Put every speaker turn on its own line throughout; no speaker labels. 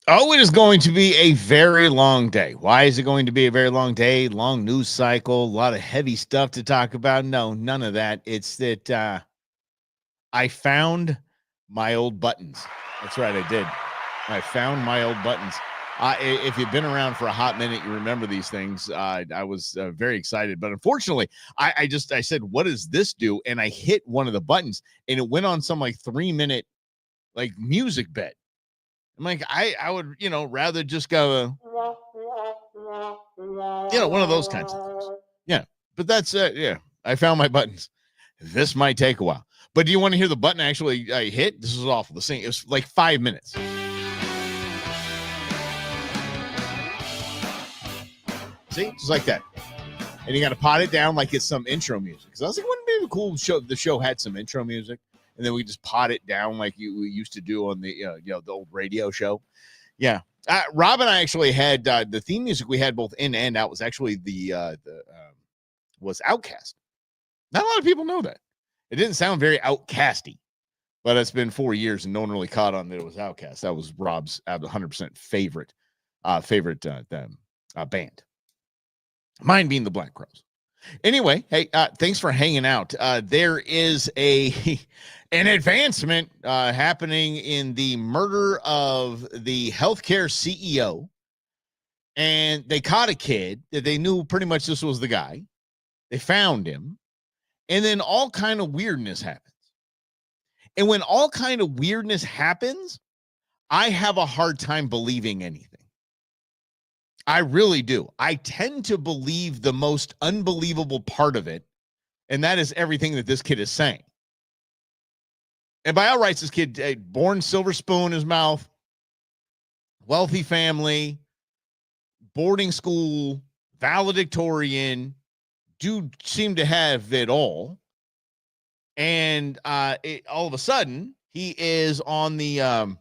Oh, it is going to be a very long day. Why is it going to be a very long day? Long news cycle, a lot of heavy stuff to talk about. No, none of that. It's that I found my old buttons. That's right, I did. I found my old buttons. If you've been around for a hot minute, you remember these things. I was very excited, but unfortunately, I said, "What does this do?" And I hit one of the buttons, and it went on some like 3 minute like music bed. I'm like, I would, rather just go, one of those kinds of things. Yeah. But that's, yeah, I found my buttons. This might take a while. But do you want to hear the button actually hit? This is awful. The thing, it was like 5 minutes. See, just like that. And you got to pot it down like it's some intro music. Because I was like, wouldn't it be cool show the show had some intro music? And then we just pot it down like we used to do on the the old radio show. Yeah, Rob and I actually had the theme music we had both in and out was actually was Outcast. Not a lot of people know that. It didn't sound very outcasty, but it's been 4 years and no one really caught on that it was Outcast. That was Rob's 100% favorite band. Mine being the Black Crowes. Anyway, hey, thanks for hanging out. There is an advancement happening in the murder of the healthcare CEO, and they caught a kid that they knew pretty much this was the guy. They found him, and then all kind of weirdness happens. And when all kind of weirdness happens, I have a hard time believing anything. I really do. I tend to believe the most unbelievable part of it, and that is everything that this kid is saying. And by all rights, this kid, born silver spoon in his mouth, wealthy family, boarding school, valedictorian, dude seemed to have it all. And all of a sudden, he is on the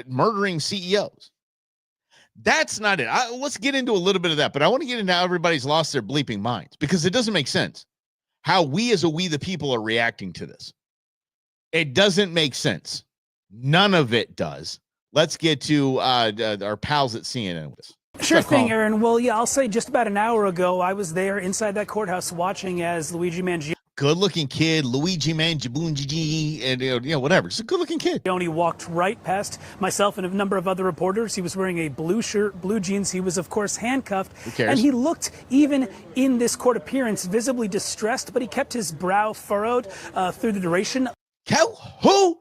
murdering CEOs. That's not it. Let's get into a little bit of that, but I want to get into how everybody's lost their bleeping minds because it doesn't make sense how we as we the people are reacting to this. It doesn't make sense. None of it does. Let's get to our pals at CNN with us.
Sure thing, Aaron. Well, yeah, I'll say just about an hour ago, I was there inside that courthouse watching as Luigi Mangione.
Good-looking kid, Luigi Mangione, and whatever. It's a good-looking kid.
He walked right past myself and a number of other reporters. He was wearing a blue shirt, blue jeans. He was, of course, handcuffed.
Who cares?
And he looked, even in this court appearance, visibly distressed, but he kept his brow furrowed through the duration.
Who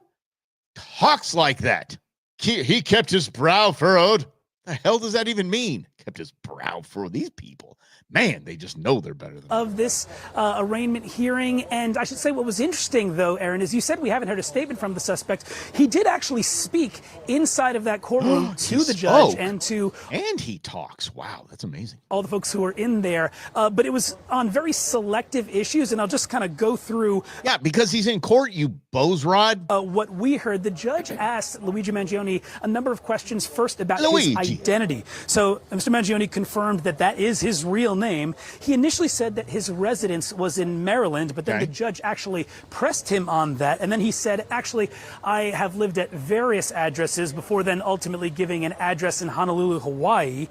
talks like that? He kept his brow furrowed. The hell does that even mean? Kept his brow furrowed. These people. Man, they just know they're better than
of this arraignment hearing. And I should say what was interesting, though, Aaron, is you said we haven't heard a statement from the suspect. He did actually speak inside of that courtroom to the judge and to...
And he talks. Wow, that's amazing.
All the folks who were in there. But it was on very selective issues, and I'll just kind of go through...
Yeah, because he's in court, you bozrod.
What we heard, the judge asked Luigi Mangione a number of questions first about his identity. So Mr. Mangione confirmed that that is his real name. He initially said that his residence was in Maryland, but then the judge actually pressed him on that. And then he said, actually, I have lived at various addresses before then ultimately giving an address in Honolulu, Hawaii.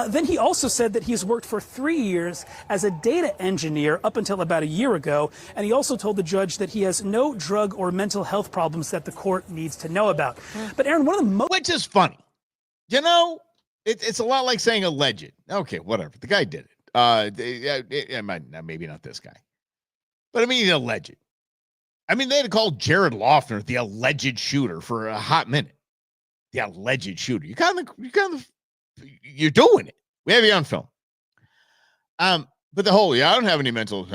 Then he also said that he's worked for 3 years as a data engineer up until about a year ago. And he also told the judge that he has no drug or mental health problems that the court needs to know about. But Aaron, one of the most...
Which is funny. It's a lot like saying alleged. Okay, whatever. The guy did it. Maybe not this guy, but I mean, he's alleged. I mean, they had to call Jared Loeffner the alleged shooter for a hot minute. The alleged shooter. You're doing it. We have you on film. But the whole, I don't have any mental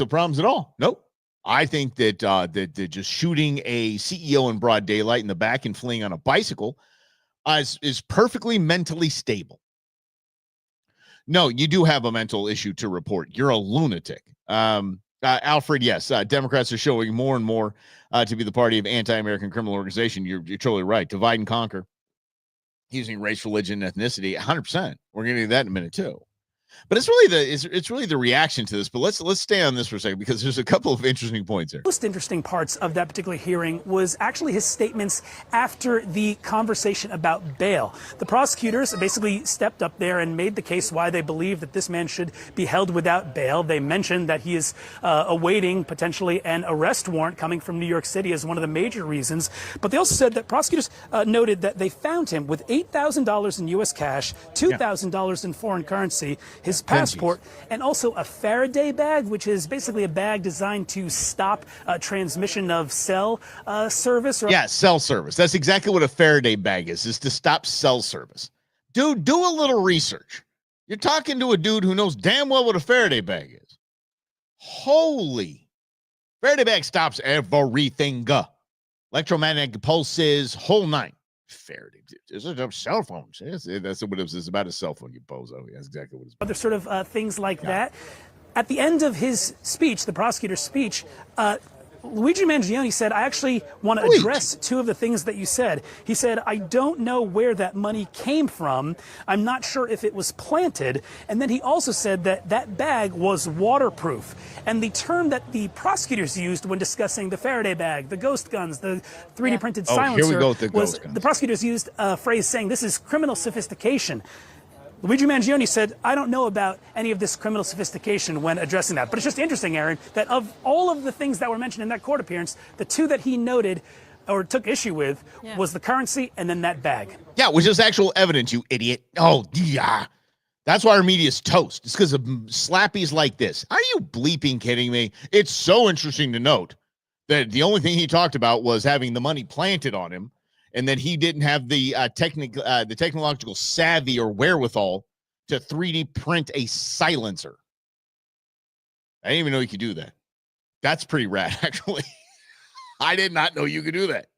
problems at all. Nope. I think that that just shooting a CEO in broad daylight in the back and fleeing on a bicycle is perfectly mentally stable. No, you do have a mental issue to report. You're a lunatic. Alfred, yes. Democrats are showing more and more to be the party of anti-American criminal organization. You're totally right. Divide and conquer. Using race, religion, ethnicity, 100%. We're going to do that in a minute, too. But it's really the reaction to this. But let's stay on this for a second because there's a couple of interesting points here.
Most interesting parts of that particular hearing was actually his statements after the conversation about bail. The prosecutors basically stepped up there and made the case why they believe that this man should be held without bail. They mentioned that he is awaiting potentially an arrest warrant coming from New York City as one of the major reasons. But they also said that prosecutors noted that they found him with $8,000 in U.S. cash, $2,000 in foreign currency, his passport, and also a Faraday bag, which is basically a bag designed to stop transmission of cell service.
Cell service. That's exactly what a Faraday bag is to stop cell service. Dude, do a little research. You're talking to a dude who knows damn well what a Faraday bag is. Holy. Faraday bag stops everything. Electromagnetic pulses, whole nine. Faraday. It's a cell phone. That's what it was. It's about a cell phone, you bozo. That's exactly what it's about.
Other sort of things like that. At the end of his speech, the prosecutor's speech, Luigi Mangione said, I actually want to address two of the things that you said. He said, I don't know where that money came from. I'm not sure if it was planted. And then he also said that that bag was waterproof. And the term that the prosecutors used when discussing the Faraday bag, the ghost guns, the 3D printed silencer,
here we go with the ghost guns.
The prosecutors used a phrase saying this is criminal sophistication. Luigi Mangione said, I don't know about any of this criminal sophistication when addressing that. But it's just interesting, Aaron, that of all of the things that were mentioned in that court appearance, the two that he noted or took issue with was the currency and then that bag.
Yeah, which is actual evidence, you idiot. Oh, yeah. That's why our media's toast. It's because of slappies like this. Are you bleeping kidding me? It's so interesting to note that the only thing he talked about was having the money planted on him, and that he didn't have the technological savvy or wherewithal to 3D print a silencer. I didn't even know you could do that. That's pretty rad, actually. I did not know you could do that.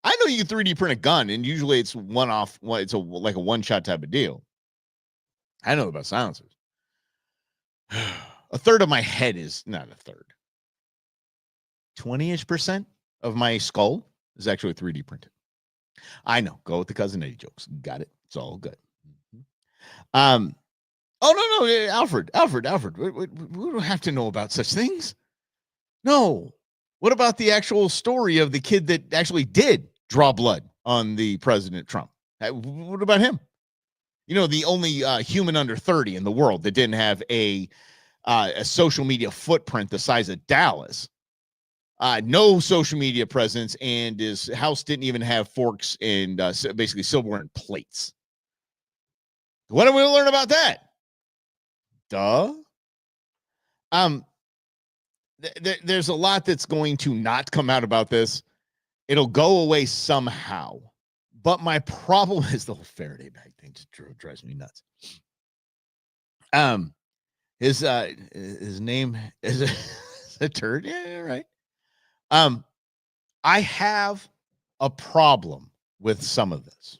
I know you can 3D print a gun, and usually it's one-off. It's like a one-shot type of deal. I know about silencers. A third of my head is not a third. 20-ish% of my skull is actually 3D printed. I know. Go with the Cousin Eddie jokes. Got it. It's all good. Oh, no. Alfred. We don't have to know about such things. No. What about the actual story of the kid that actually did draw blood on the President Trump? What about him? You know, the only human under 30 in the world that didn't have a social media footprint the size of Dallas. No social media presence, and his house didn't even have forks and basically silverware and plates. What do we learn about that? Duh. There's a lot that's going to not come out about this. It'll go away somehow. But my problem is the whole Faraday bag thing just drives me nuts. His name is a turd. Yeah, right. I have a problem with some of this.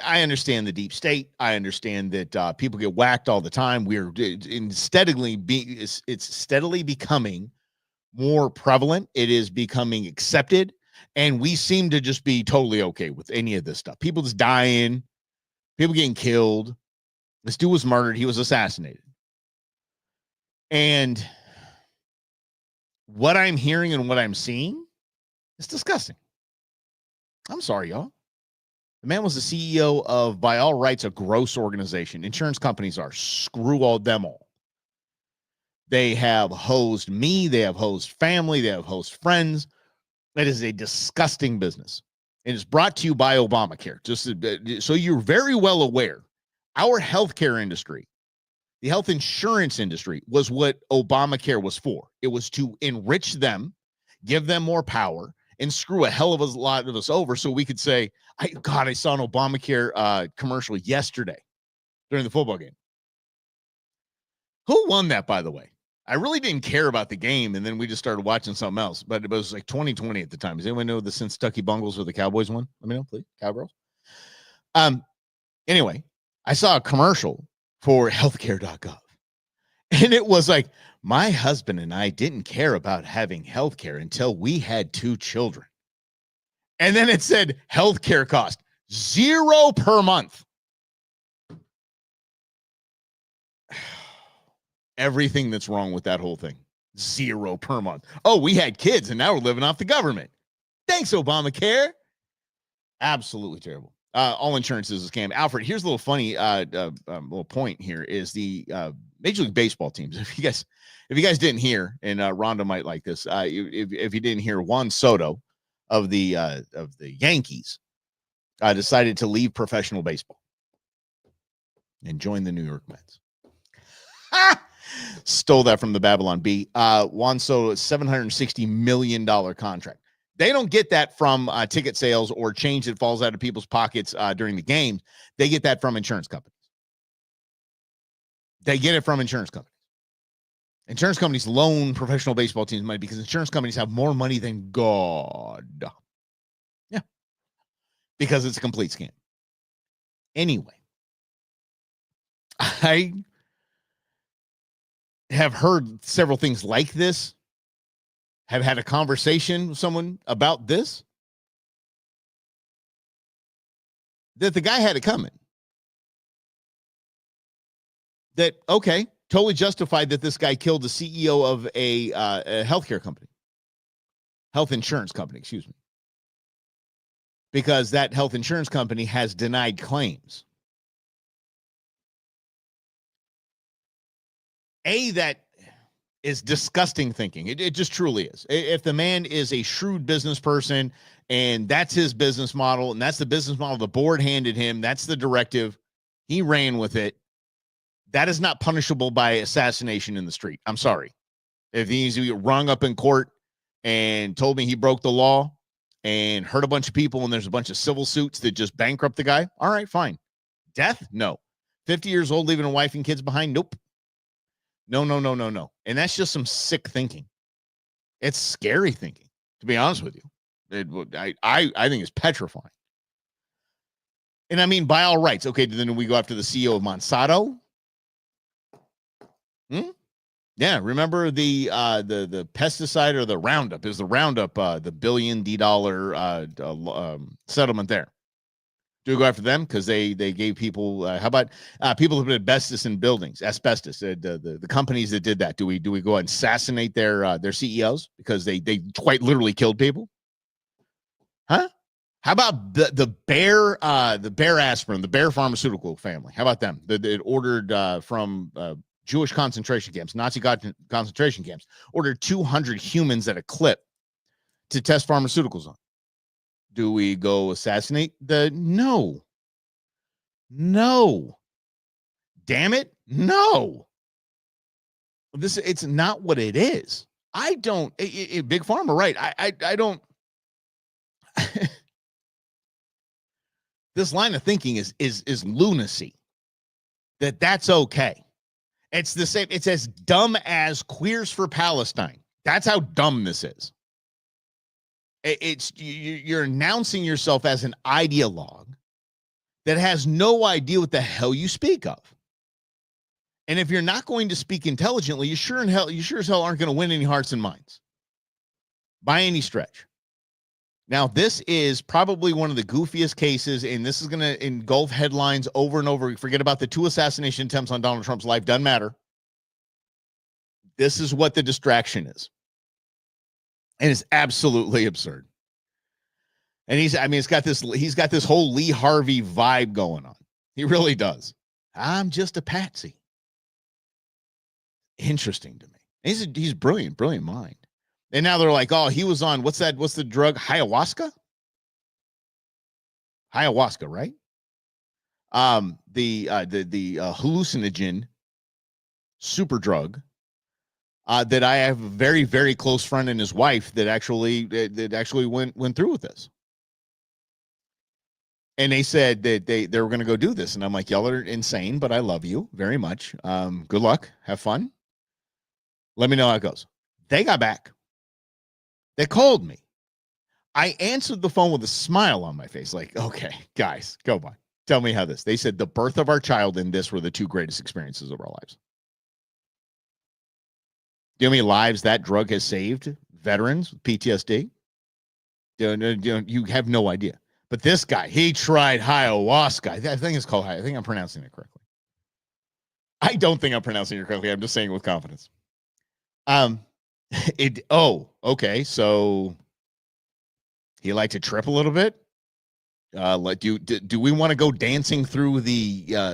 I understand the deep state. I understand that people get whacked all the time. It's steadily becoming more prevalent. It is becoming accepted, and we seem to just be totally okay with any of this stuff. People just dying, people getting killed. This dude was murdered. He was assassinated. And what I'm hearing and what I'm seeing is disgusting. I'm sorry, y'all. The man was the CEO of, by all rights, a gross organization. Insurance companies are. Screw all them all. They have hosed me. They have hosed family. They have hosed friends. It is a disgusting business. It is brought to you by Obamacare. Just so you're very well aware, our healthcare industry, the health insurance industry, was what Obamacare was for. It was to enrich them, give them more power, and screw a hell of a lot of us over so we could say, I saw an Obamacare commercial yesterday during the football game. Who won that, by the way? I really didn't care about the game, and then we just started watching something else, but it was like 2020 at the time. Does anyone know the Kentucky Bungles or the Cowboys won? Let me know, please. Cowgirls. Anyway, I saw a commercial for healthcare.gov. And it was like, my husband and I didn't care about having healthcare until we had 2 children. And then it said healthcare cost $0 per month. everything that's wrong with that whole thing. 0 per month. Oh, we had kids and now we're living off the government. Thanks, Obamacare. Absolutely terrible. All insurance is a scam. Alfred, here's a little funny little point here is the Major League Baseball teams. If you guys didn't hear, and Rhonda might like this, if you didn't hear, Juan Soto of the Yankees decided to leave professional baseball and join the New York Mets. Stole that from the Babylon Bee. Juan Soto, $760 million contract. They don't get that from ticket sales or change that falls out of people's pockets during the games. They get that from insurance companies. They get it from insurance companies. Insurance companies loan professional baseball teams money because insurance companies have more money than God. Yeah. Because it's a complete scam. Anyway, I have heard several things like this. Have had a conversation with someone about this, that the guy had it coming. That, okay, totally justified that this guy killed the CEO of a healthcare company, health insurance company, excuse me, because that health insurance company has denied claims. That is disgusting thinking. It just truly is. If the man is a shrewd business person and that's his business model and that's the business model the board handed him, that's the directive, he ran with it, that is not punishable by assassination in the street. I'm sorry. If he's rung up in court and told me he broke the law and hurt a bunch of people and there's a bunch of civil suits that just bankrupt the guy, all right, fine. Death? No. 50 years old, leaving a wife and kids behind? Nope. No. And that's just some sick thinking. It's scary thinking, to be honest with you. I think it's petrifying. And I mean, by all rights, okay, then we go after the CEO of Monsanto. Yeah, remember the pesticide or the Roundup? Is the Roundup the $1 billion settlement there? Do we go after them because they gave people? How about people who put asbestos in buildings? Asbestos. The companies that did that. Do we go ahead and assassinate their CEOs because they quite literally killed people? Huh? How about the Bayer aspirin, the Bayer pharmaceutical family? How about them? That ordered from Jewish concentration camps, Nazi concentration camps, ordered 200 humans at a clip to test pharmaceuticals on. Do we go assassinate no. Damn it. No. It's not what it is. I don't, Big Pharma, right? I don't. This line of thinking is lunacy. That's okay. It's the same. It's as dumb as Queers for Palestine. That's how dumb this is. You're announcing yourself as an ideologue that has no idea what the hell you speak of. And if you're not going to speak intelligently, you sure as hell aren't going to win any hearts and minds by any stretch. Now, this is probably one of the goofiest cases, and this is going to engulf headlines over and over. Forget about the 2 assassination attempts on Donald Trump's life. Doesn't matter. This is what the distraction is. And it's absolutely absurd. And he's got this whole Lee Harvey vibe going on. He really does. I'm just a patsy. Interesting to me. He's brilliant mind. And now they're like, oh, he was on, what's the drug? Ayahuasca, right? The hallucinogen super drug. That I have a very, very close friend and his wife that actually went through with this. And they said that they were going to go do this. And I'm like, y'all are insane, but I love you very much. Good luck. Have fun. Let me know how it goes. They got back. They called me. I answered the phone with a smile on my face. Like, okay, guys, go on. Tell me how this. They said the birth of our child and this were the 2 greatest experiences of our lives. Do you know how many lives that drug has saved? Veterans with PTSD? You have no idea. But this guy, he tried ayahuasca. I think it's called. I think I'm pronouncing it correctly. I don't think I'm pronouncing it correctly. I'm just saying it with confidence. Okay. So he liked to trip a little bit. Do we want to go dancing through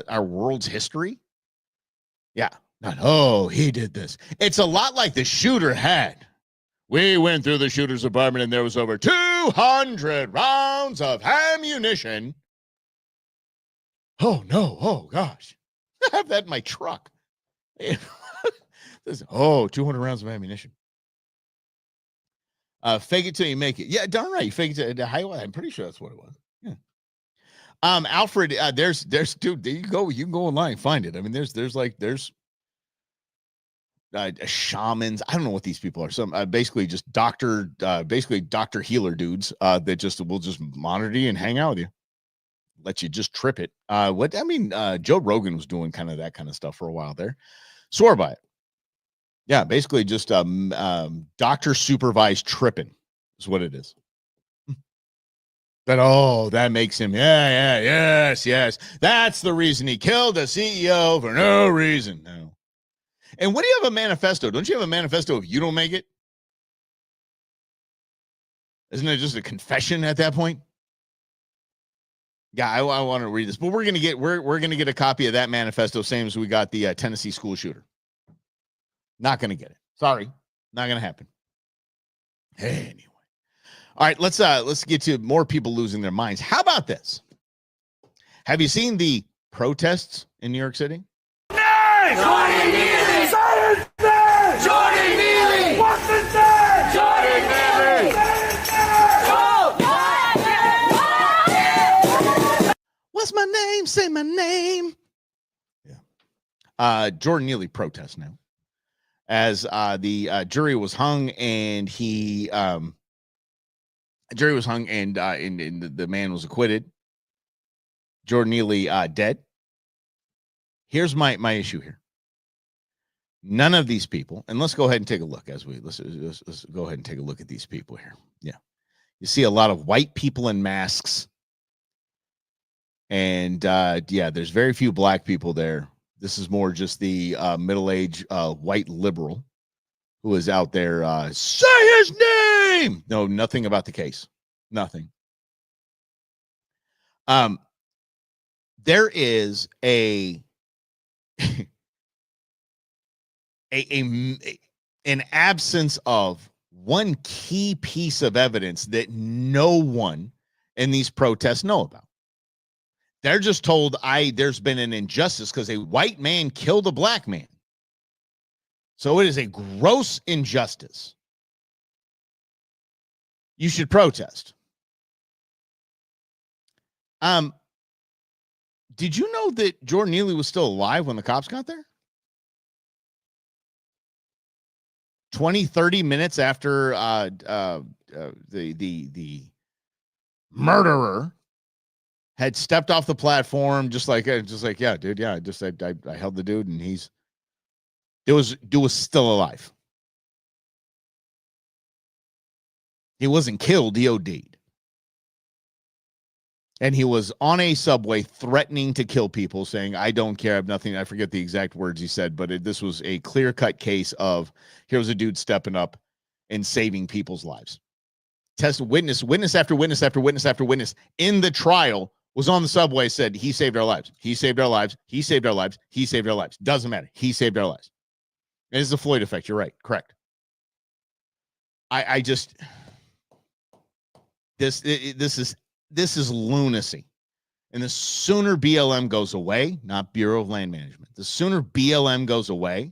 our world's history? Yeah. He did this. It's a lot like the shooter had. We went through the shooter's apartment and there was over 200 rounds of ammunition. Oh, no. Oh, gosh. I have that in my truck. 200 rounds of ammunition. Fake it till you make it. Yeah, darn right. Fake it to highway. I'm pretty sure that's what it was. Yeah. Alfred, there's dude, there you go. You can go online and find it. I mean, there's shamans. I don't know what these people are. Some basically just doctor healer dudes that will just monitor you and hang out with you, let you just trip it. Joe Rogan was doing kind of that kind of stuff for a while there. Swore by it. Yeah, basically just doctor supervised tripping is what it is. That makes him, yes. That's the reason he killed the CEO for no reason. No. And what do you have a manifesto? Don't you have a manifesto if you don't make it? Isn't it just a confession at that point? Yeah, I want to read this, but we're gonna get a copy of that manifesto, same as we got the Tennessee school shooter. Not gonna get it. Sorry, not gonna happen. Anyway. All right, let's get to more people losing their minds. How about this? Have you seen the protests in New York City?
Jordan Neely! Silence there! Jordan Neely! Washington! Jordan Neely!
What's my name? Say my name. Yeah. Jordan Neely protests now, as the jury was hung, and the man was acquitted. Jordan Neely dead. Here's my issue here. None of these people, and let's go ahead and take a look let's go ahead and take a look at these people here. Yeah. You see a lot of white people in masks. And there's very few black people there. This is more just the middle-aged white liberal who is out there. Say his name. No, nothing about the case. Nothing. There is an absence of one key piece of evidence that no one in these protests know about. They're just told there's been an injustice because a white man killed a black man. So it is a gross injustice. You should protest. Did you know that Jordan Neely was still alive when the cops got there? 20-30 minutes after the murderer had stepped off the platform, just like, yeah, dude, yeah, I held the dude, and dude was still alive. He wasn't killed, he OD'd. And he was on a subway threatening to kill people, saying, I don't care, I have nothing. I forget the exact words he said, but this was a clear-cut case of, here was a dude stepping up and saving people's lives. Witness after witness after witness after witness in the trial was on the subway, said, he saved our lives. He saved our lives. He saved our lives. He saved our lives. Doesn't matter. He saved our lives. It is the Floyd effect. You're right. Correct. This is lunacy. And the sooner BLM goes away, not Bureau of Land Management, the sooner BLM goes away,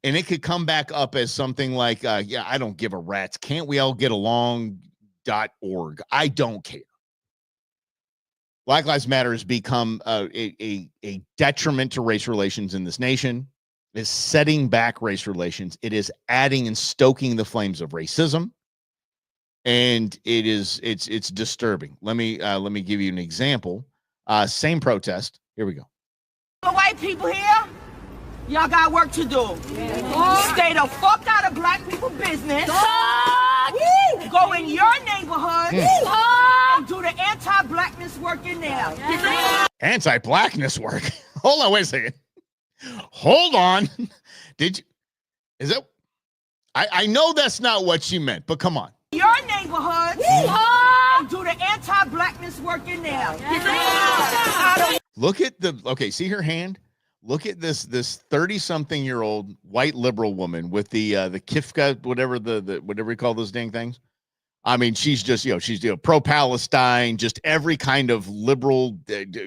and it could come back up as something like, I don't give a rat's. Can't we all get along.org? I don't care. Black Lives Matter has become a detriment to race relations in this nation. It is setting back race relations. It is adding and stoking the flames of racism. And it's disturbing. Let me give you an example. Same protest. Here we go.
The white people here, y'all got work to do. Stay the fuck out of black people business. Go in your neighborhood and do the anti-blackness work in there.
Anti-blackness work? Hold on, wait a second. Hold on. Did you? Is it? I know that's not what she meant, but come on.
Your neighborhood and do the anti-blackness work in there.
Look at the, okay, see her hand? Look at this 30-something-year-old white liberal woman with the kifka, whatever whatever you call those dang things. I mean, she's just, she's pro-Palestine, just every kind of liberal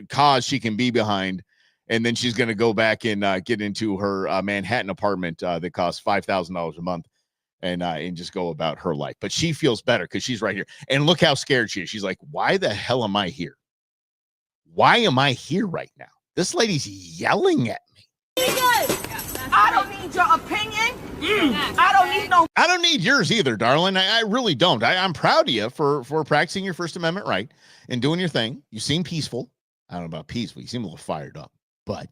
cause she can be behind. And then she's going to go back and get into her Manhattan apartment that costs $5,000 a month and just go about her life. But she feels better because she's right here. And look how scared she is. She's like, why the hell am I here? Why am I here right now? This lady's yelling at me.
I don't need your opinion. I don't need
yours either, darling. I really don't. I'm proud of you for practicing your First Amendment right and doing your thing. You seem peaceful. I don't know about peaceful. You seem a little fired up. But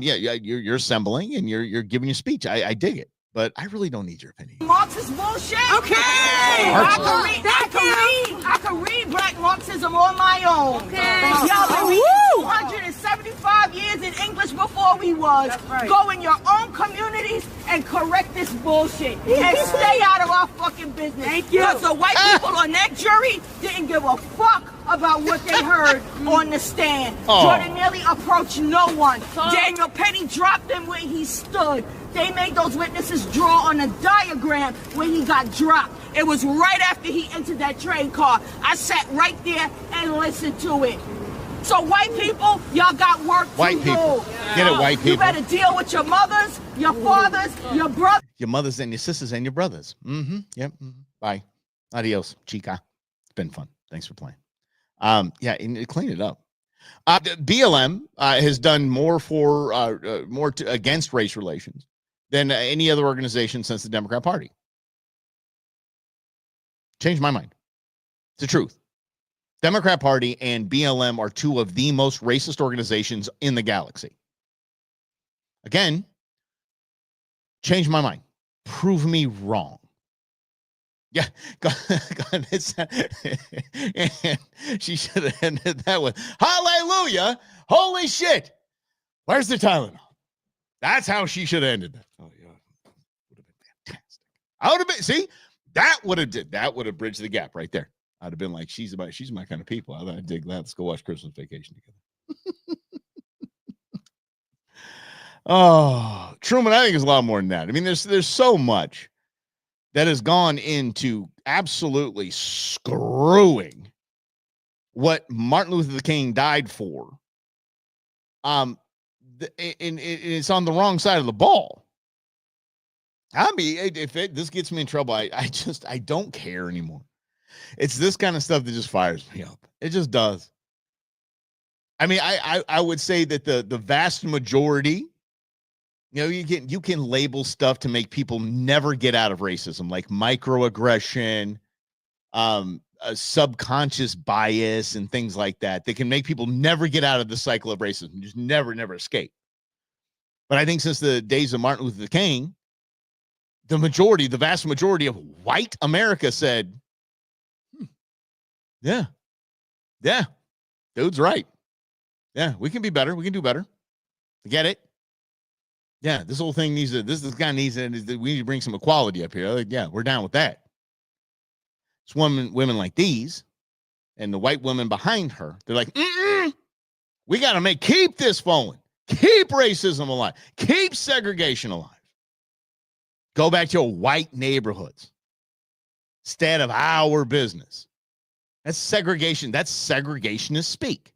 you're assembling and you're giving your speech. I dig it. But I really don't need your opinion.
Marxist bullshit. Okay. I can read black Marxism on my own. Okay. Y'all been reading 275 years in English before we was. Right. Go in your own communities and correct this bullshit. And stay out of our fucking business. Thank you. Because the white people on that jury didn't give a fuck about what they heard on the stand. Jordan Neely approached no one. Daniel Penny dropped him where he stood. They made those witnesses draw on a diagram when he got dropped. It was right after he entered that train car. I sat right there and listened to it. So white people, y'all got work to do.
Get it, white people.
You better deal with your mothers, your fathers, your brothers.
Your mothers and your sisters and your brothers. Mm-hmm. Yep. Mm-hmm. Bye. Adios, chica. It's been fun. Thanks for playing. And clean it up. BLM has done more against race relations than any other organization since the Democrat Party. Changed my mind. It's the truth. Democrat Party and BLM are two of the most racist organizations in the galaxy. Again, changed my mind. Prove me wrong. Yeah, God, and she should have ended that with, hallelujah, holy shit. Where's the Tylenol? That's how she should have ended that. Oh, yeah. Would have been fantastic. I would have been, see, that would have bridged the gap right there. I'd have been like, she's my kind of people. I dig that. Let's go watch Christmas Vacation together. Oh, Truman, I think it's a lot more than that. I mean, there's so much that has gone into absolutely screwing what Martin Luther King died for. And it's on the wrong side of the ball. I mean, this gets me in trouble, I don't care anymore. It's this kind of stuff that just fires me up. It just does. I mean, I would say that the vast majority, you can label stuff to make people never get out of racism, like microaggression, a subconscious bias, and things like that. That can make people never get out of the cycle of racism, just never escape. But I think since the days of Martin Luther King, the vast majority of white America said, yeah, dude's right. Yeah, we can be better. We can do better. Get it? Yeah, this whole thing this guy needs we need to bring some equality up here. Like, yeah, we're down with that. It's women like these and the white women behind her. They're like, we got to keep this flowing. Keep racism alive. Keep segregation alive. Go back to your white neighborhoods instead of our business. That's segregation. That's segregationist speak.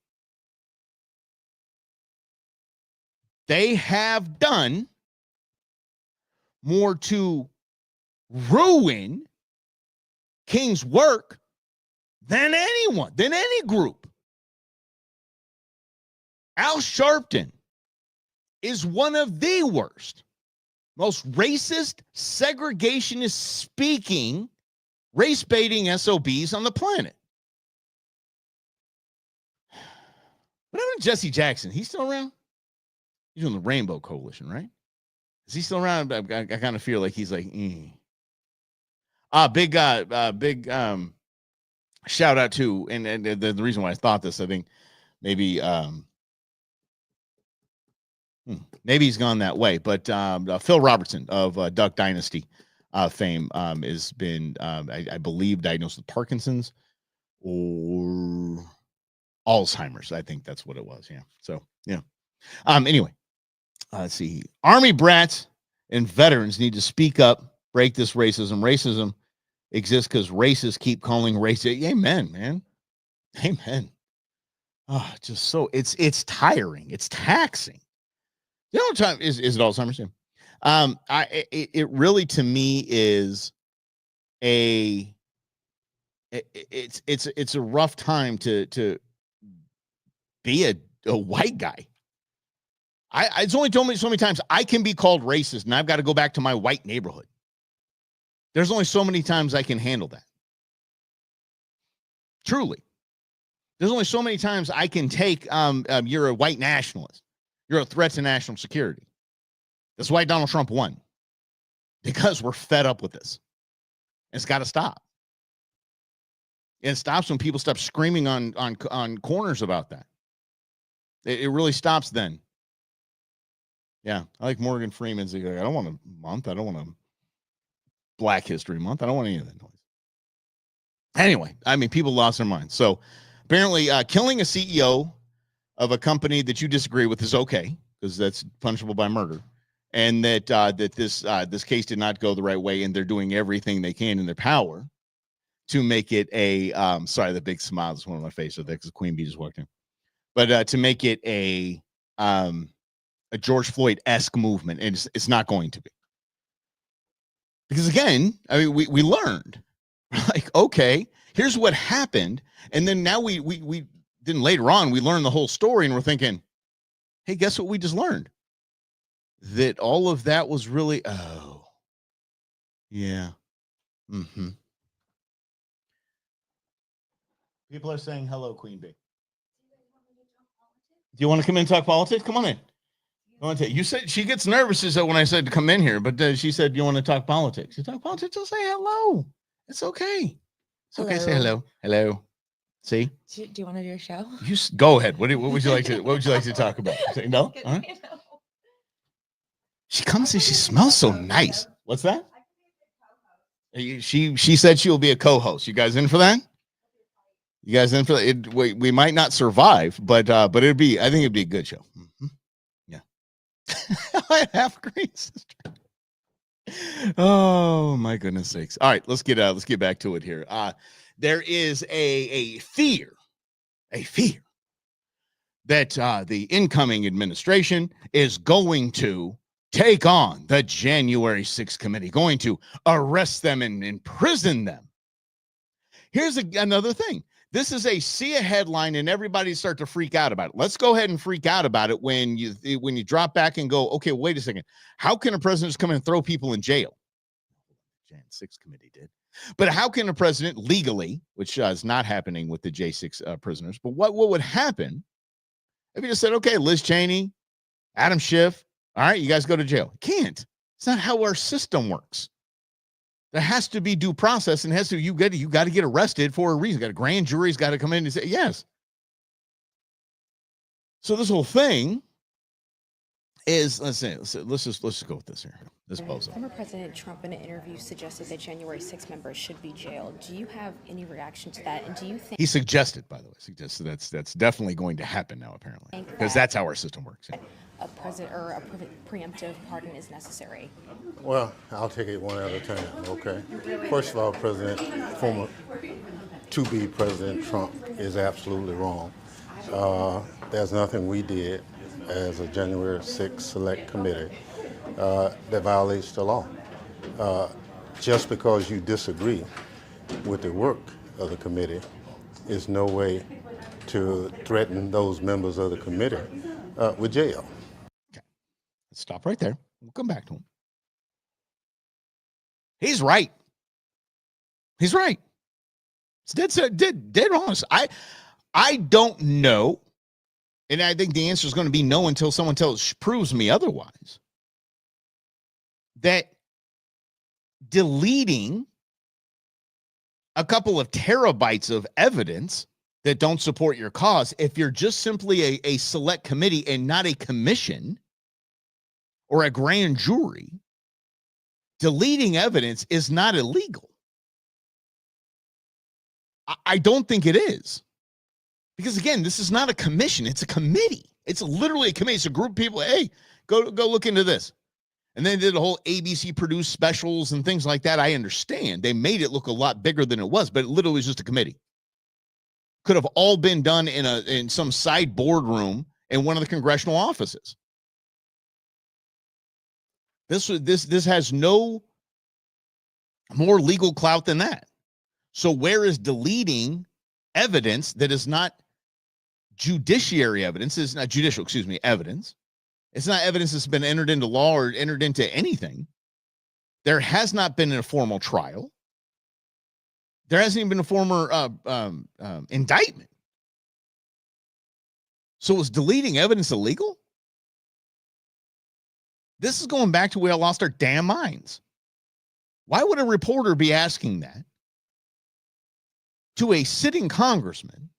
They have done more to ruin King's work than anyone, than any group. Al Sharpton is one of the worst, most racist, segregationist speaking, race baiting SOBs on the planet. What happened to Jesse Jackson? He's still around? He's on the Rainbow Coalition, right? Is he still around? I kind of feel like he's like, big shout out to, and the reason why I thought this, I think maybe Maybe he's gone that way. But Phil Robertson of Duck Dynasty fame has been, I believe, diagnosed with Parkinson's or Alzheimer's. I think that's what it was. Yeah. So, yeah. Anyway, let's see. Army brats and veterans need to speak up, break this racism. Racism exists because racists keep calling racist. Amen, man. Amen. Oh, just so it's tiring. It's taxing. You know what time is it Alzheimer's? It really to me is it's a rough time to be a white guy. It's only told me so many times I can be called racist and I've got to go back to my white neighborhood. There's only so many times I can handle that. Truly. There's only so many times I can take you're a white nationalist. You're a threat to national security. That's why Donald Trump won. Because we're fed up with this. It's got to stop. And it stops when people stop screaming on corners about that. It really stops then. Yeah, I like Morgan Freeman's. I don't want a month. I don't want a Black History Month. I don't want any of that noise. Anyway, I mean, people lost their minds. So apparently killing a CEO of a company that you disagree with is okay because that's punishable by murder. And that this case did not go the right way, and they're doing everything they can in their power to make it a sorry, the big smile is one on my face so that because Queen Bee just walked in. But to make it a George Floyd-esque movement, and it's not going to be. Because again, I mean, we learned, like, okay, here's what happened, and then now we then later on we learned the whole story, and we're thinking, hey, guess what we just learned? That all of that was really, oh, yeah. Mm-hmm. People are saying hello, Queen Bee. Do you want to come in and talk politics? Come on in. You said she gets nervous when I said to come in here, but she said you want to talk politics. You talk politics, just say hello. It's okay. It's okay. Say hello. Hello. See?
Do you want to do a show?
You go ahead. What would you like to talk about? Say no. Huh? She comes and she smells so nice. What's that? She said she will be a co-host. You guys in for that? You guys in for that? We might not survive, but it'd be. I think it'd be a good show. Mm-hmm. Yeah. I have a great sister. Oh my goodness sakes! All right, let's get back to it here. There is a fear that the incoming administration is going to take on the January 6th committee, going to arrest them and imprison them. Here's another thing. This is see a headline and everybody start to freak out about it. Let's go ahead and freak out about it when you drop back and go, okay, wait a second. How can a president just come in and throw people in jail? Jan 6 committee did. But how can a president legally, which is not happening with the J6 prisoners, but what would happen if you just said, okay, Liz Cheney, Adam Schiff, all right, you guys go to jail? Can't. It's not how our system works. There has to be due process, and you got to get arrested for a reason. Got a grand jury's got to come in and say yes. So this whole thing is let's just go with this here. This bozo.
Former President Trump in an interview suggested that January 6 members should be jailed. Do you have any reaction to that? And do you think
he suggested, by the way, that's definitely going to happen now, apparently, because that's how our system works. Yeah.
A preemptive pardon is necessary?
Well, I'll take it one at a time, okay? First of all, former to-be President Trump is absolutely wrong. There's nothing we did as a January 6th Select Committee that violates the law. Just because you disagree with the work of the committee is no way to threaten those members of the committee with jail.
Okay. Let's stop right there. We'll come back to him. He's right. He's right. It's dead honest. I don't know. And I think the answer is going to be no until someone proves me otherwise. That deleting a couple of terabytes of evidence that don't support your cause, if you're just simply a select committee and not a commission, or a grand jury, deleting evidence is not illegal. I don't think it is. Because again, this is not a commission, it's a committee. It's literally a committee. It's a group of people, hey, go look into this. And then they did a whole ABC produced specials and things like that. I understand. They made it look a lot bigger than it was, but it literally was just a committee. Could have all been done in some side boardroom in one of the congressional offices. This has no more legal clout than that. So where is deleting evidence that is not judiciary evidence, is not judicial, evidence? It's not evidence that's been entered into law or entered into anything. There has not been a formal trial. There hasn't even been a former indictment. So is deleting evidence illegal? This is going back to where I lost our damn minds. Why would a reporter be asking that to a sitting congressman,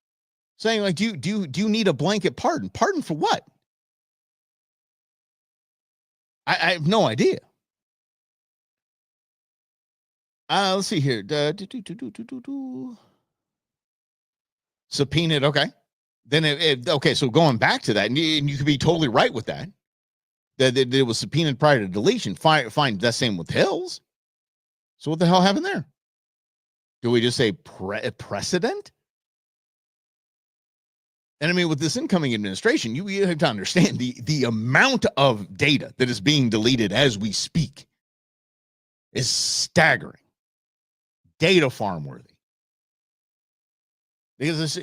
saying, like, do you need a blanket pardon? Pardon for what? I have no idea. Let's see here. Subpoenaed. Okay. Then okay. So going back to that, and you could be totally right with that. That it was subpoenaed prior to deletion. Fine. That's same with Hills. So what the hell happened there? Do we just say precedent? And I mean, with this incoming administration, you have to understand the amount of data that is being deleted as we speak is staggering. Data farm worthy. Because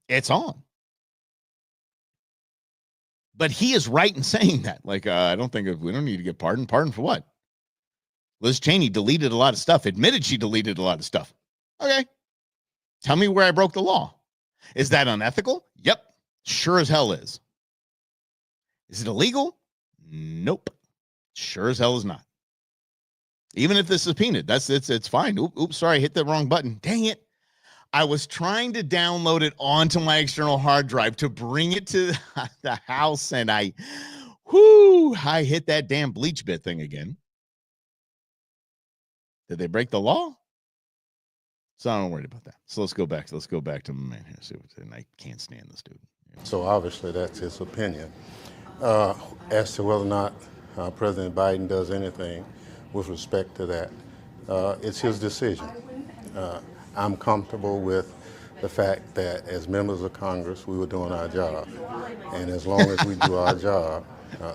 it's on. But he is right in saying that. Like, I don't think we don't need to get pardoned. Pardon for what? Liz Cheney deleted a lot of stuff, admitted she deleted a lot of stuff. Okay. Tell me where I broke the law. Is that unethical? Yep. Sure as hell is. Is it illegal? Nope. Sure as hell is not. Even if this is subpoenaed, it's fine. Oops, sorry, I hit the wrong button. Dang it. I was trying to download it onto my external hard drive to bring it to the house, and I hit that damn bleach bit thing again. Did they break the law? So I'm not worried about that. So let's go back to my man here. See what's in. I can't stand this dude.
So obviously that's his opinion. As to whether or not President Biden does anything with respect to that, it's his decision. I'm comfortable with the fact that as members of Congress, we were doing our job. And as long as we do our job,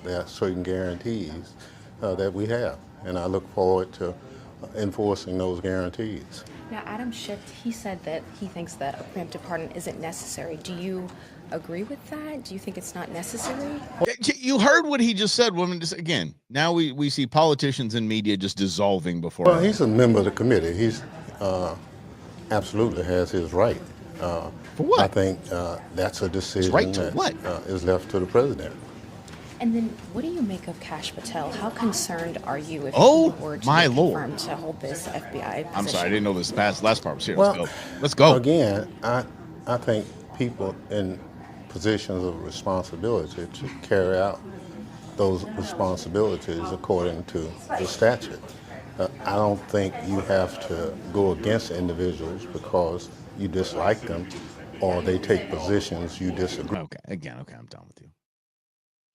there are certain guarantees that we have. And I look forward to enforcing those guarantees.
Now, Adam Schiff, he said that he thinks that a preemptive pardon isn't necessary. Do you agree with that? Do you think it's not necessary?
You heard what he just said, woman. Again, now we see politicians and media just dissolving before.
Well, he's a member of the committee. He's absolutely has his right.
For what?
I think that's a decision that is left to the president.
And then, what do you make of Kash Patel? How concerned are you if he were to
my
be
Lord.
confirmed to hold this FBI position?
I'm sorry, I didn't know this last part was here.
Well,
Let's go.
Again, I think people in positions of responsibility to carry out those responsibilities according to the statute. I don't think you have to go against individuals because you dislike them or they take positions you disagree.
Okay, I'm done with you.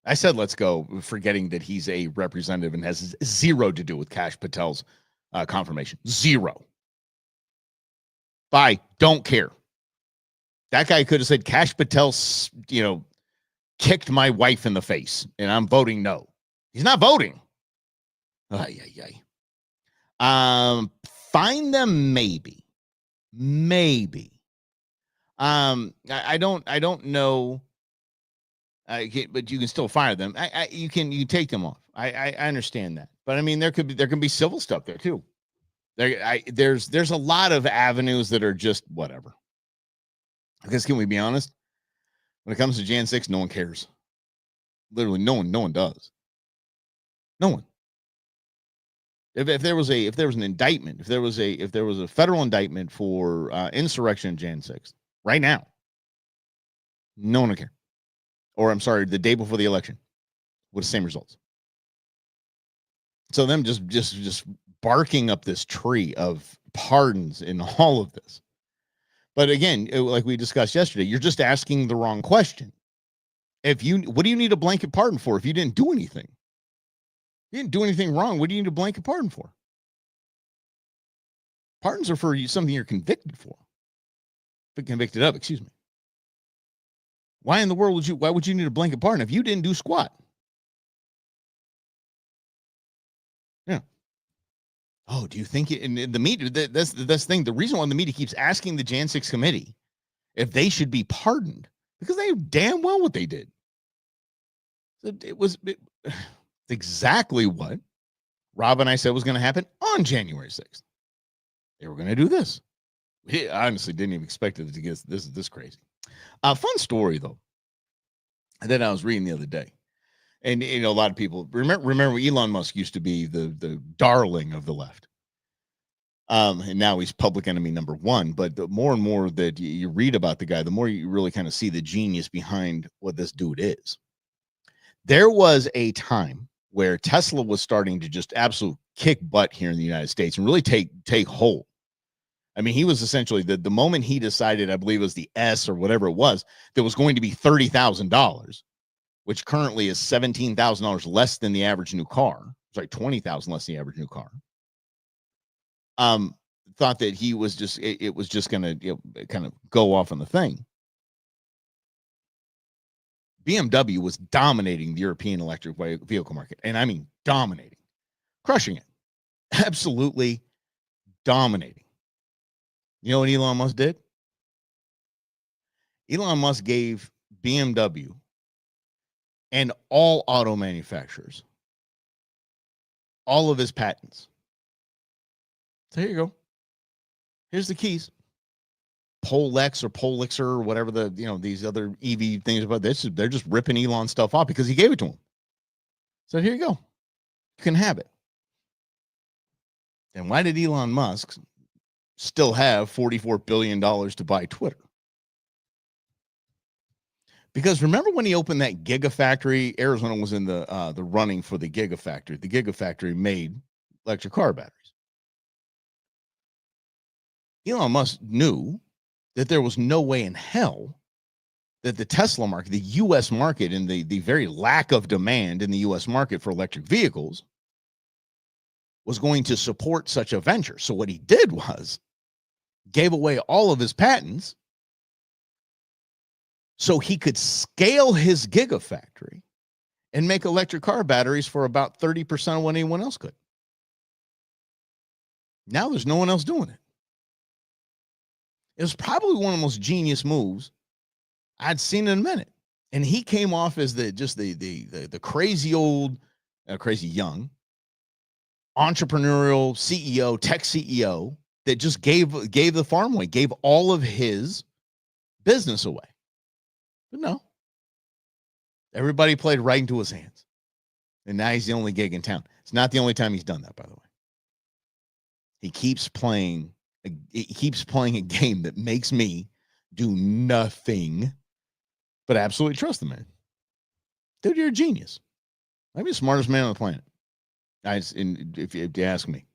I said let's go, forgetting that he's a representative and has zero to do with Kash Patel's confirmation. Zero. Bye. Don't care. That guy could have said Kash Patel, kicked my wife in the face, and I'm voting no. He's not voting. Find them maybe. I don't know. But you can still fire them. You can take them off. I understand that, but I mean there can be civil stuff there too. There's a lot of avenues that are just whatever. Because can we be honest? When it comes to Jan 6, no one cares. Literally, no one does. No one. If there was an indictment, if there was a federal indictment for insurrection Jan 6 right now, no one would care. Or I'm sorry, the day before the election, with the same results. So them just barking up this tree of pardons in all of this. But again, like we discussed yesterday, you're just asking the wrong question. What do you need a blanket pardon for if you didn't do anything? You didn't do anything wrong. What do you need a blanket pardon for? Pardons are for something you're convicted for. Convicted of, excuse me. Why in the world why would you need a blanket pardon if you didn't do squat? Yeah. Oh, do you think in the media, that's the thing. The reason why the media keeps asking the Jan 6 committee if they should be pardoned, because they knew damn well what they did. It was exactly what Rob and I said was going to happen on January 6th. They were going to do this. We honestly didn't even expect it to get this crazy. A fun story, though, that I was reading the other day. And, a lot of people remember Elon Musk used to be the darling of the left. And now he's public enemy number one. But the more and more that you read about the guy, the more you really kind of see the genius behind what this dude is. There was a time where Tesla was starting to just absolutely kick butt here in the United States and really take hold. I mean, he was essentially the moment he decided, I believe it was the S or whatever it was, that was going to be $30,000, which currently is $17,000 less than the average new car. Sorry, $20,000 less than the average new car. Thought that he was just, it was just going to kind of go off on the thing. BMW was dominating the European electric vehicle market. And I mean, dominating, crushing it, absolutely dominating. You know what Elon Musk did? Elon Musk gave BMW and all auto manufacturers all of his patents. So here you go. Here's the keys. Polex or Polixer or whatever these other EV things about this. They're just ripping Elon stuff off because he gave it to him. So here you go. You can have it. And why did Elon Musk still have $44 billion to buy Twitter? Because remember when he opened that Gigafactory, Arizona was in the running for the Gigafactory. The Gigafactory made electric car batteries. Elon Musk knew that there was no way in hell that the Tesla market, the U.S. market, and the very lack of demand in the U.S. market for electric vehicles was going to support such a venture. So what he did was gave away all of his patents so he could scale his Gigafactory and make electric car batteries for about 30% of what anyone else could. Now there's no one else doing it. It was probably one of the most genius moves I'd seen in a minute. And he came off as the crazy old, crazy young entrepreneurial CEO, tech CEO that just gave the farm away, gave all of his business away. But no, everybody played right into his hands. And now he's the only gig in town. It's not the only time he's done that, by the way. He keeps playing a game that makes me do nothing but absolutely trust the man. Dude, you're a genius. I'd be the smartest man on the planet. If you ask me.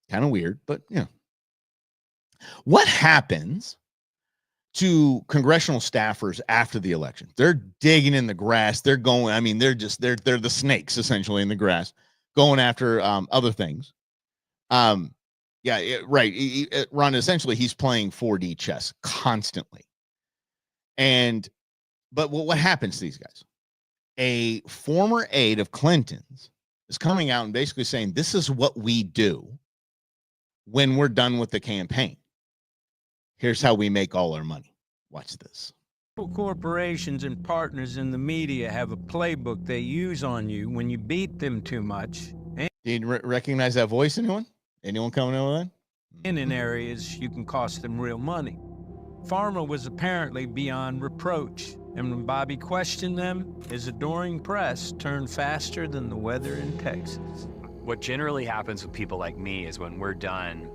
Kind of weird, but yeah. What happens to congressional staffers after the election? They're digging in the grass. They're going, I mean, they're the snakes essentially in the grass, going after other things. Yeah, right. Ron, essentially, he's playing 4D chess constantly. But what happens to these guys? A former aide of Clinton's is coming out and basically saying, this is what we do when we're done with the campaign. Here's how we make all our money. Watch this.
Corporations and partners in the media have a playbook they use on you when you beat them too much.
Do you recognize that voice, anyone? Anyone coming in with that?
And in areas you can cost them real money. Pharma was apparently beyond reproach, and when Bobby questioned them, his adoring press turned faster than the weather in Texas.
What generally happens with people like me is when we're done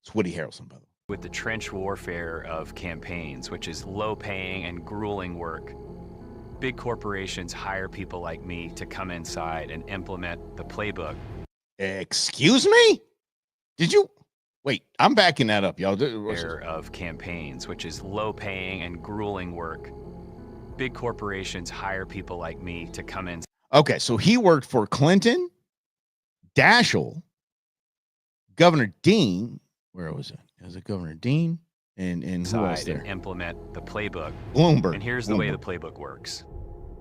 It's Woody Harrelson, by the way.
With the trench warfare of campaigns, which is low-paying and grueling work, Big corporations hire people like me to come inside and implement the playbook.
Excuse me? Did you? Wait, I'm backing that up, y'all.
Of campaigns, which is low paying and grueling work. Big corporations hire people like me to come in.
Okay, so he worked for Clinton, Daschle, Governor Dean. Where was it? Was it Governor Dean? And who else there?
And implement the playbook.
Bloomberg.
And here's the way the playbook works.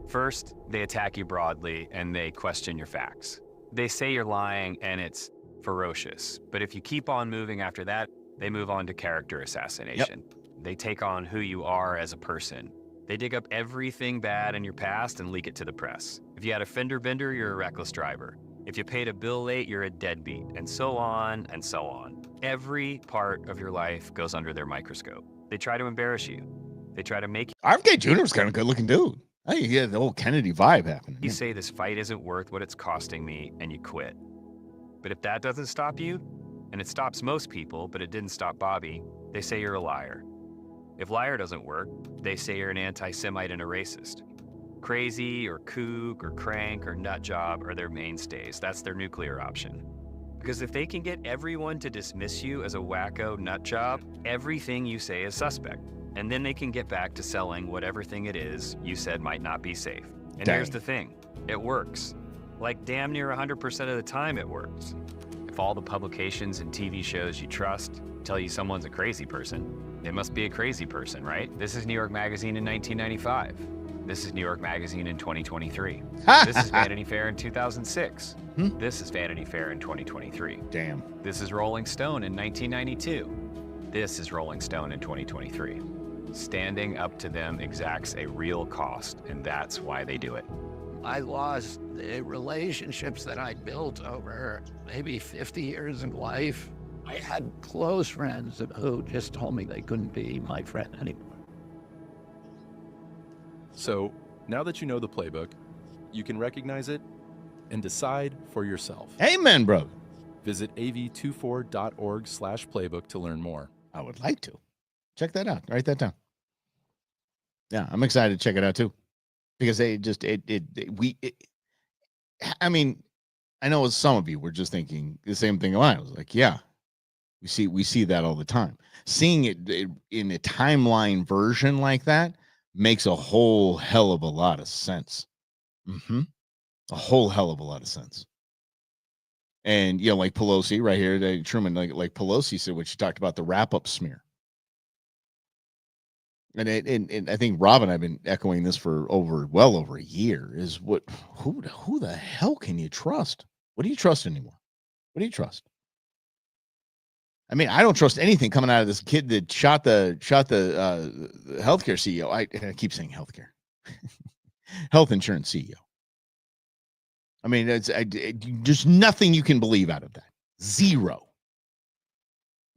First, they attack you broadly and they question your facts. They say you're lying and it's ferocious. But if you keep on moving after that, they move on to character assassination. Yep. They take on who you are as a person. They dig up everything bad in your past and leak it to the press. If you had a fender bender, you're a reckless driver. If you paid a bill late, you're a deadbeat, and so on and so on. Every part of your life goes under their microscope. They try to embarrass you. They try to make you.
RFK Jr. was kind of good looking dude. Hey, he had the whole Kennedy vibe happening.
You say this fight isn't worth what it's costing me, and you quit. But if that doesn't stop you, and it stops most people, but it didn't stop Bobby, they say you're a liar. If liar doesn't work, they say you're an anti-Semite and a racist. Crazy or kook or crank or nut job are their mainstays. That's their nuclear option. Because if they can get everyone to dismiss you as a wacko nut job, everything you say is suspect. And then they can get back to selling whatever thing it is you said might not be safe. And here's the thing, it works. Like damn near 100% of the time it works. If all the publications and TV shows you trust tell you someone's a crazy person, it must be a crazy person, right? This is New York Magazine in 1995. This is New York Magazine in 2023. This is Vanity Fair in 2006. This is Vanity Fair in 2023.
Damn.
This is Rolling Stone in 1992. This is Rolling Stone in 2023. Standing up to them exacts a real cost, and that's why they do it.
I lost the relationships that I built over maybe 50 years of life. I had close friends who just told me they couldn't be my friend anymore.
So now that you know the playbook, you can recognize it and decide for yourself.
Amen, brother.
Visit av24.org/playbook to learn more.
I would like to. Check that out. Write that down. Yeah, I'm excited to check it out too. Because I mean, I know some of you were just thinking the same thing I was like, yeah, we see that all the time. Seeing it in a timeline version like that makes a whole hell of a lot of sense. A whole hell of a lot of sense. And, you know, like Pelosi right here, Truman, like Pelosi said, when she talked about the wrap-up smear. And I think Rob and I have been echoing this for well over a year, is who the hell can you trust? What do you trust anymore? What do you trust? I mean, I don't trust anything coming out of this kid that shot the healthcare CEO. I keep saying healthcare, health insurance CEO. I mean, there's nothing you can believe out of that. Zero.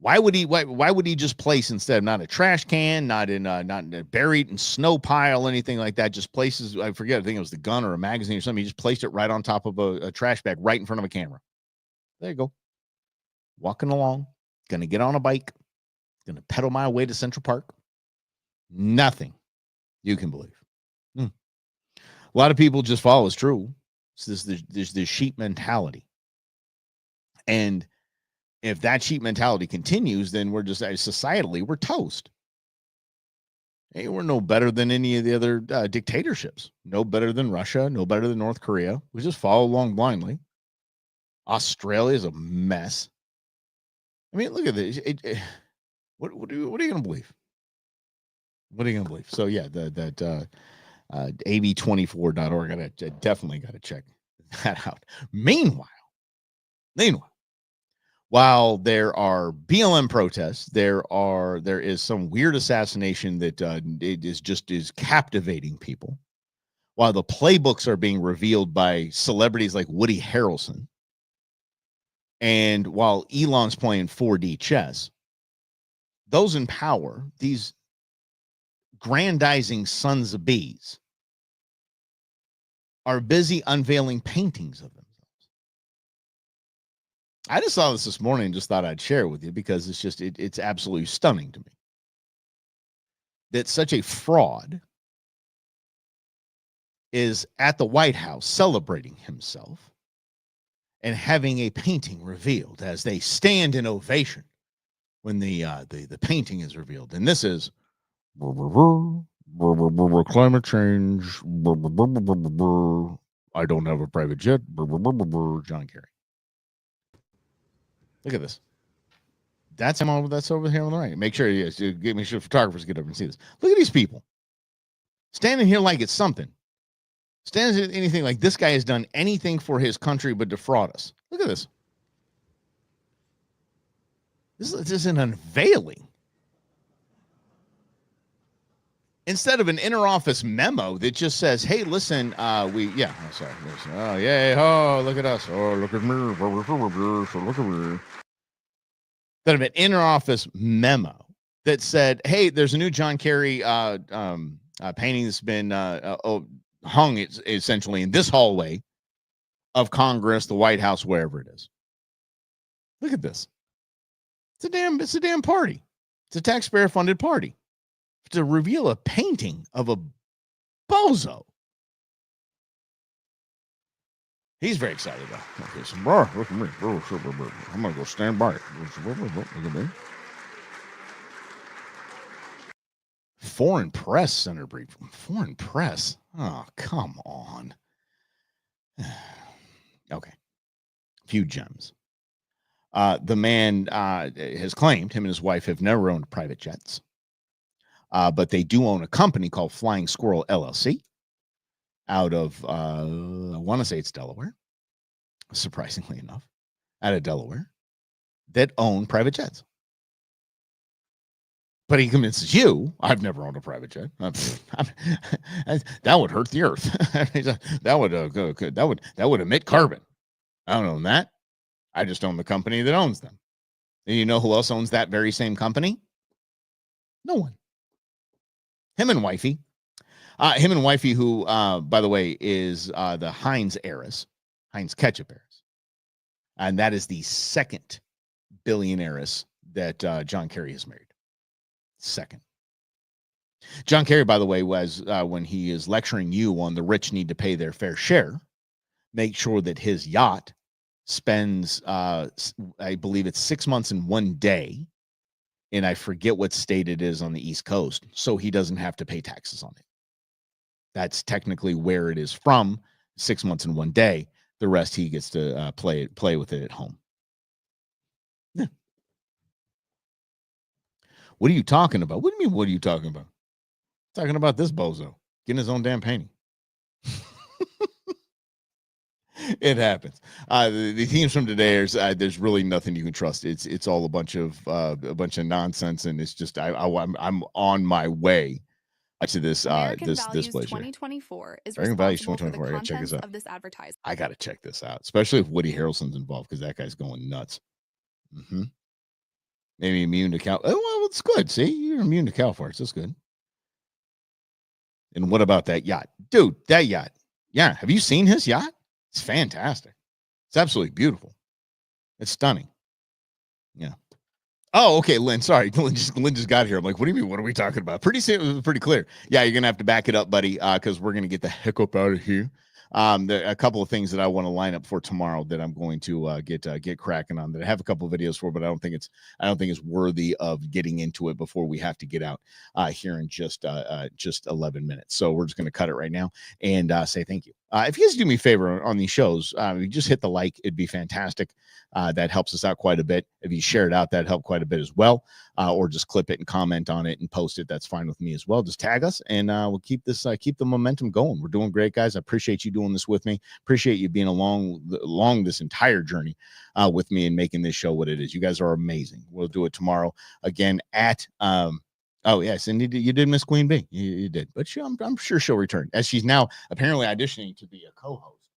Why would he just place instead of not a trash can, not in a buried in snow pile, anything like that? Just places, I forget, I think it was the gun or a magazine or something. He just placed it right on top of a trash bag, right in front of a camera. There you go. Walking along, gonna get on a bike, gonna pedal my way to Central Park. Nothing you can believe. A lot of people just follow as true. There's this sheep mentality, and if that sheep mentality continues, then we're just societally, we're toast. Hey, we're no better than any of the other dictatorships. No better than Russia. No better than North Korea. We just follow along blindly. Australia is a mess. I mean, look at this. What are you going to believe? What are you going to believe? So yeah, that ab24.org. I definitely got to check that out. Meanwhile, while there are BLM protests, there is some weird assassination that is captivating people. While the playbooks are being revealed by celebrities like Woody Harrelson, and while Elon's playing 4D chess, those in power, these grandizing sons of bees, are busy unveiling paintings of themselves. I just saw this morning and just thought I'd share it with you because it's absolutely stunning to me that such a fraud is at the White House celebrating himself and having a painting revealed as they stand in ovation when the painting is revealed. And this is climate change. I don't have a private jet. John Kerry. Look at this. That's him over. That's over here on the right. Make sure photographers get over and see this. Look at these people standing here like it's something. Standing anything like this guy has done anything for his country but defraud us. Look at this. This is an unveiling. Instead of an inter-office memo that just says, "Hey, listen, oh, yay, oh, look at us, oh, look at me, look at me." Instead of an inter-office memo that said, "Hey, there's a new John Kerry painting that's been hung essentially in this hallway of Congress, the White House, wherever it is." Look at this. It's a damn party. It's a taxpayer-funded party to reveal a painting of a bozo. He's very excited though. Okay, so, look at me. I'm gonna go stand by it. Look at me. Foreign press, Senator Brief. Foreign press. Oh, come on. Okay. A few gems. The man has claimed him and his wife have never owned private jets. But they do own a company called Flying Squirrel LLC out of, I want to say it's Delaware, surprisingly enough, out of Delaware, that own private jets. But he convinces you, I've never owned a private jet. That would hurt the earth. that would emit carbon. I don't own that. I just own the company that owns them. And you know who else owns that very same company? No one. Him and wifey, who, by the way, is the Heinz heiress, Heinz ketchup heiress. And that is the second billionairess that John Kerry has married. Second. John Kerry, by the way, was when he is lecturing you on the rich need to pay their fair share, make sure that his yacht spends, I believe it's 6 months and 1 day. And I forget what state it is on the East Coast, so he doesn't have to pay taxes on it. That's technically where it is from, 6 months and 1 day. The rest he gets to play with it at home. Yeah. What are you talking about? What do you mean, what are you talking about? Talking about this bozo getting his own damn painting. It happens. The themes from today is there's really nothing you can trust. It's all a bunch of nonsense, and it's just I'm on my way to this this place.
2024 is
American Values
responsible
2024.
for the
I gotta check this
contents
out.
of this advertisement.
I gotta check this out, especially if Woody Harrelson's involved, because that guy's going nuts. Maybe immune to cow. Oh, well, it's good. See, you're immune to cow farts. That's good. And what about that yacht, dude? That yacht. Yeah, have you seen his yacht? It's fantastic. It's absolutely beautiful. It's stunning. Yeah. Oh, okay, Lynn. Sorry, Lynn just got here. I'm like, what do you mean? What are we talking about? Pretty clear. Yeah, you're gonna have to back it up, buddy, because we're gonna get the heck up out of here. There are a couple of things that I want to line up for tomorrow that I'm going to get cracking on. That I have a couple of videos for, but I don't think it's worthy of getting into it before we have to get out here in just 11 minutes. So we're just going to cut it right now and say thank you. If you guys do me a favor on these shows, you just hit the like, it'd be fantastic. That helps us out quite a bit. If you share it out, that'd help quite a bit as well. Or just clip it and comment on it and post it. That's fine with me as well. Just tag us and we'll keep the momentum going. We're doing great, guys. I appreciate you doing this with me. Appreciate you being along this entire journey with me and making this show what it is. You guys are amazing. We'll do it tomorrow again at oh yes, and you did miss Queen Bee. You did, but I'm sure she'll return, as she's now apparently auditioning to be a co-host.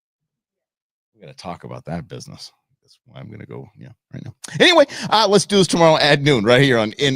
We're gonna talk about that business. That's why I'm gonna go right now. Anyway, let's do this tomorrow at noon right here on In